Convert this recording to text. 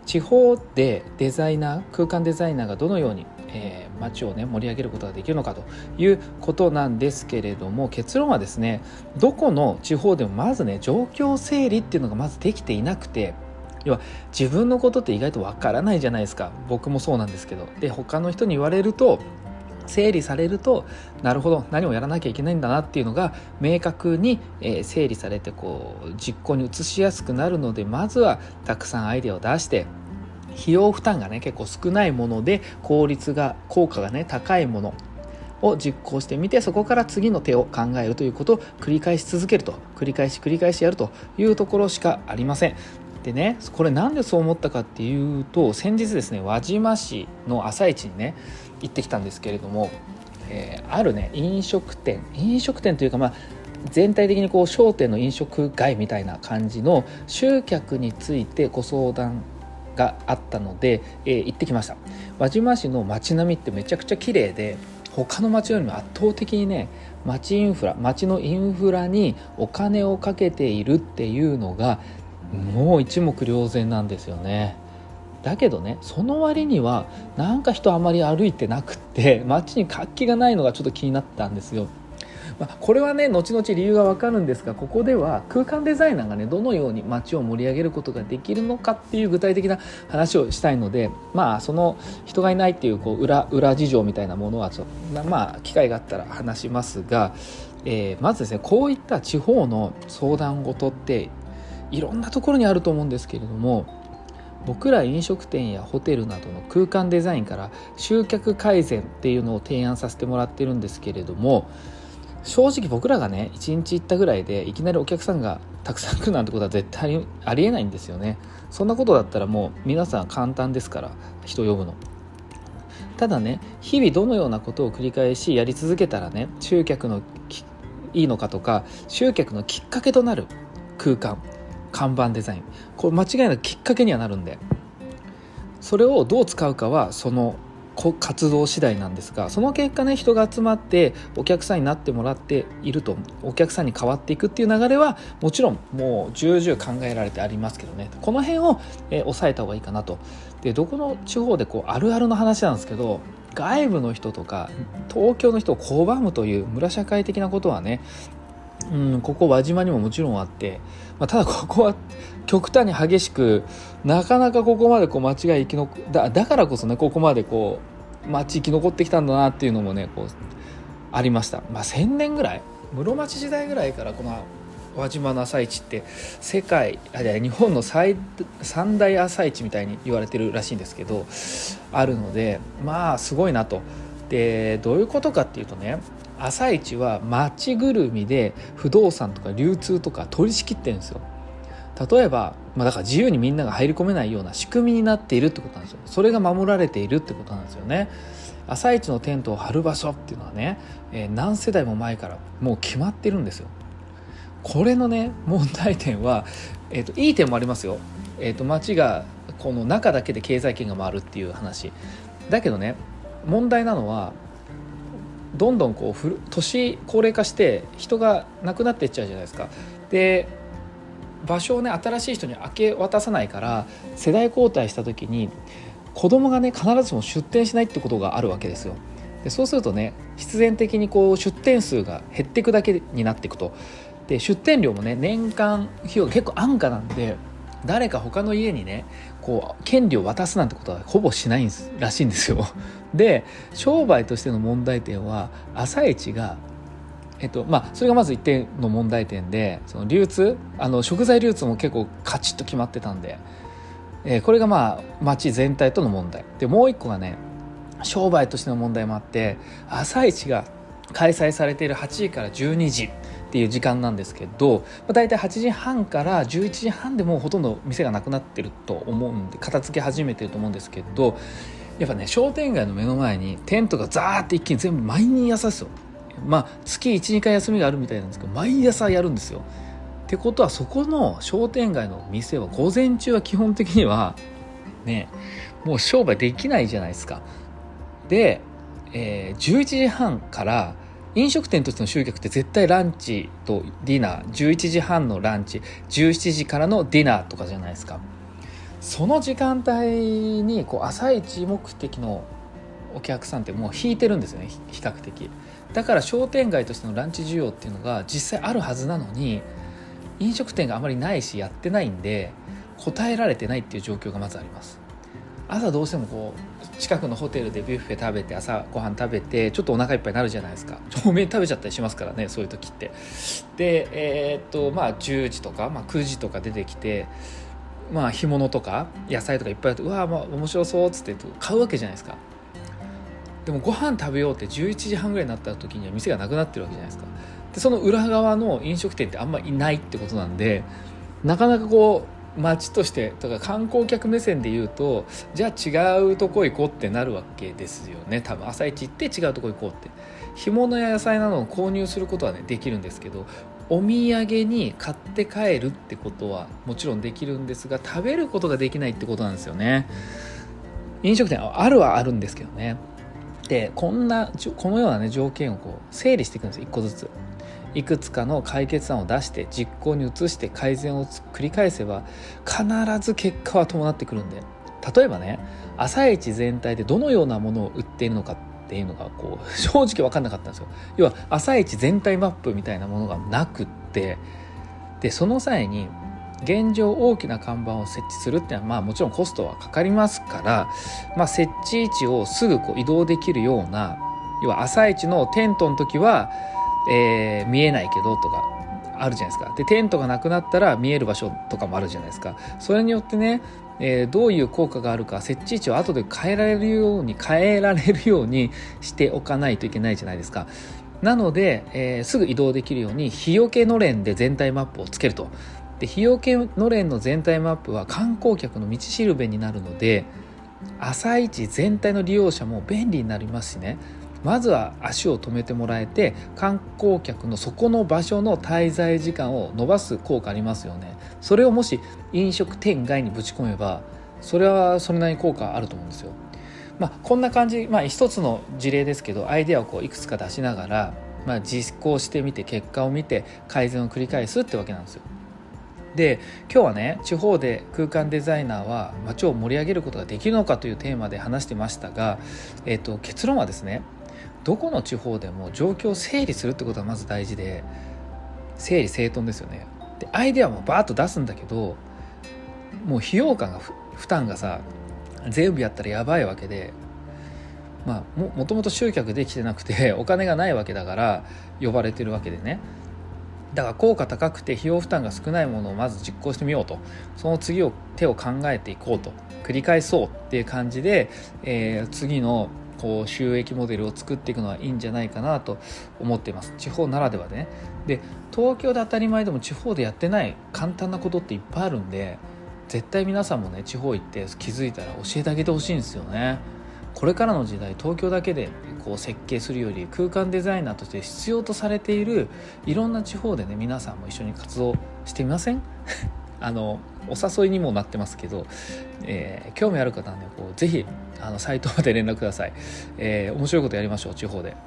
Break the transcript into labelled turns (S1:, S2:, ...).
S1: 地方で空間デザイナーがどのように、街をね盛り上げることができるのかということなんですけれども、結論はですね、どこの地方でもまずね状況整理っていうのがまずできていなくて、要は自分のことって意外とわからないじゃないですか。僕もそうなんですけど、で他の人に言われると、整理されると、なるほど何をやらなきゃいけないんだなっていうのが明確に、整理されて実行に移しやすくなるので、まずはたくさんアイデアを出して、費用負担がね結構少ないもので効果がね高いものを実行してみて、そこから次の手を考えるということを繰り返し続けると、繰り返しやるというところしかありません。でね、これなんでそう思ったかっていうと、先日ですね輪島市の朝市にね行ってきたんですけれども、あるね飲食店というか、全体的に商店の飲食街みたいな感じの集客についてご相談があったので、行ってきました。輪島市の街並みってめちゃくちゃ綺麗で、他の街よりも圧倒的にね街のインフラにお金をかけているっていうのがもう一目瞭然なんですよね。だけどね、その割にはなんか人あまり歩いてなくって、街に活気がないのがちょっと気になったんですよ。これはね後々理由がわかるんですが、ここでは空間デザイナーがねどのように街を盛り上げることができるのかっていう具体的な話をしたいので、その人がいないっていう裏事情みたいなものは機会があったら話しますが、まずですね、こういった地方の相談事っていろんなところにあると思うんですけれども、僕ら飲食店やホテルなどの空間デザインから集客改善っていうのを提案させてもらってるんですけれども、正直僕らがね1日行ったぐらいでいきなりお客さんがたくさん来るなんてことは絶対ありえないんですよね。そんなことだったらもう皆さん簡単ですから、人呼ぶの。ただね、日々どのようなことを繰り返しやり続けたらね集客のいいのかとか、集客のきっかけとなる空間、看板デザイン、これ間違いなくきっかけにはなるんで、それをどう使うかはその活動次第なんですが、その結果ね人が集まってお客さんになってもらっていると、お客さんに変わっていくっていう流れはもちろんもう重々考えられてありますけどね、この辺を抑えた方がいいかなと。でどこの地方であるあるの話なんですけど、外部の人とか東京の人を拒むという村社会的なことはね、ここ輪島にももちろんあって、ただここは極端に激しく、なかなかここまで街がだからこそねここまで街生き残ってきたんだなっていうのもねありました。1000年ぐらい、室町時代ぐらいからこの輪島の朝市って日本の三大朝市みたいに言われてるらしいんですけど、あるので、すごいなと。でどういうことかっていうとね、朝市は町ぐるみで不動産とか流通とか取り仕切ってるんですよ。例えば、だから自由にみんなが入り込めないような仕組みになっているってことなんですよ。それが守られているってことなんですよね。朝市のテントを張る場所っていうのはね、何世代も前からもう決まってるんですよ。これのね問題点は、いい点もありますよ。町がこの中だけで経済圏が回るっていう話だけどね、問題なのはどんどん年高齢化して人が亡くなっていっちゃうじゃないですか。で場所をね新しい人に明け渡さないから、世代交代した時に子供がね必ずしも出店しないってことがあるわけですよ。でそうするとね必然的に出店数が減っていくだけになっていくと。で出店料もね年間費用が結構安価なんで、誰か他の家にね権利を渡すなんてことはほぼしないらしいんですよ。で商売としての問題点は、朝市がそれがまず一点の問題点で、その流通食材流通も結構カチッと決まってたんで、これが町全体との問題で、もう一個がね商売としての問題もあって、朝市が開催されている8時から12時っていう時間なんですけど、だいたい8時半から11時半でもうほとんど店がなくなってると思うんで、片付け始めてると思うんですけど、やっぱね商店街の目の前にテントがザーって一気に全部毎朝ですよ。月 1,2 回休みがあるみたいなんですけど、毎朝やるんですよ。ってことは、そこの商店街の店は午前中は基本的にはねもう商売できないじゃないですか。で、11時半から飲食店としての集客って絶対ランチとディナー、11時半のランチ、17時からのディナーとかじゃないですか。その時間帯に朝一目的のお客さんってもう引いてるんですよね、比較的。だから商店街としてのランチ需要っていうのが実際あるはずなのに、飲食店があまりないしやってないんで答えられてないっていう状況がまずあります。朝どうしても近くのホテルでビュッフェ食べて、朝ごはん食べてちょっとお腹いっぱいになるじゃないですか。多めに食べちゃったりしますからね、そういう時って。で10時とか、9時とか出てきて、干物とか野菜とかいっぱいあって、うわ面白そうっつって買うわけじゃないですか。でもご飯食べようって11時半ぐらいになった時には店がなくなってるわけじゃないですか。でその裏側の飲食店ってあんまいないってことなんで、なかなか街としてとか観光客目線で言うと、じゃあ違うとこ行こうってなるわけですよね。多分朝一行って違うとこ行こうって。干物や野菜などを購入することはねできるんですけど、お土産に買って帰るってことはもちろんできるんですが、食べることができないってことなんですよね。飲食店あるはあるんですけどね。でこのような、ね、条件を整理していくんですよ。一個ずついくつかの解決案を出して実行に移して改善を繰り返せば必ず結果は伴ってくるんで、例えばね、朝市全体でどのようなものを売っているのかっていうのが正直分かんなかったんですよ。要は朝市全体マップみたいなものがなくって、でその際に現状大きな看板を設置するっていうのはもちろんコストはかかりますから、設置位置をすぐ移動できるような、要は朝市のテントの時は、見えないけどとかあるじゃないですか。でテントがなくなったら見える場所とかもあるじゃないですか。それによってね、どういう効果があるか設置位置を後で変えられるようにしておかないといけないじゃないですか。なので、すぐ移動できるように日よけのれんで全体マップをつけると。で日よけのれんの全体マップは観光客の道しるべになるので、朝市全体の利用者も便利になりますしね、まずは足を止めてもらえて観光客のそこの場所の滞在時間を伸ばす効果ありますよね。それをもし飲食店街にぶち込めばそれはそれなりに効果あると思うんですよ。こんな感じ、一つの事例ですけどアイデアをいくつか出しながら、実行してみて結果を見て改善を繰り返すってわけなんですよ。で今日はね、地方で空間デザイナーは街を盛り上げることができるのかというテーマで話してましたが、結論はですね、どこの地方でも状況を整理するってことがまず大事で、整理整頓ですよね。でアイデアもバーッと出すんだけど、もう費用感が負担がさ全部やったらやばいわけで、もともと集客できてなくてお金がないわけだから呼ばれてるわけでね。だから効果高くて費用負担が少ないものをまず実行してみようと、その次を手を考えていこうと、繰り返そうっていう感じで、次の収益モデルを作っていくのはいいんじゃないかなと思っています。地方ならではでね。で東京で当たり前でも地方でやってない簡単なことっていっぱいあるんで、絶対皆さんもね地方行って気づいたら教えてあげてほしいんですよね。これからの時代、東京だけで設計するより空間デザイナーとして必要とされているいろんな地方でね、皆さんも一緒に活動してみません？お誘いにもなってますけど、興味ある方はねぜひサイトまで連絡ください。面白いことやりましょう、地方で。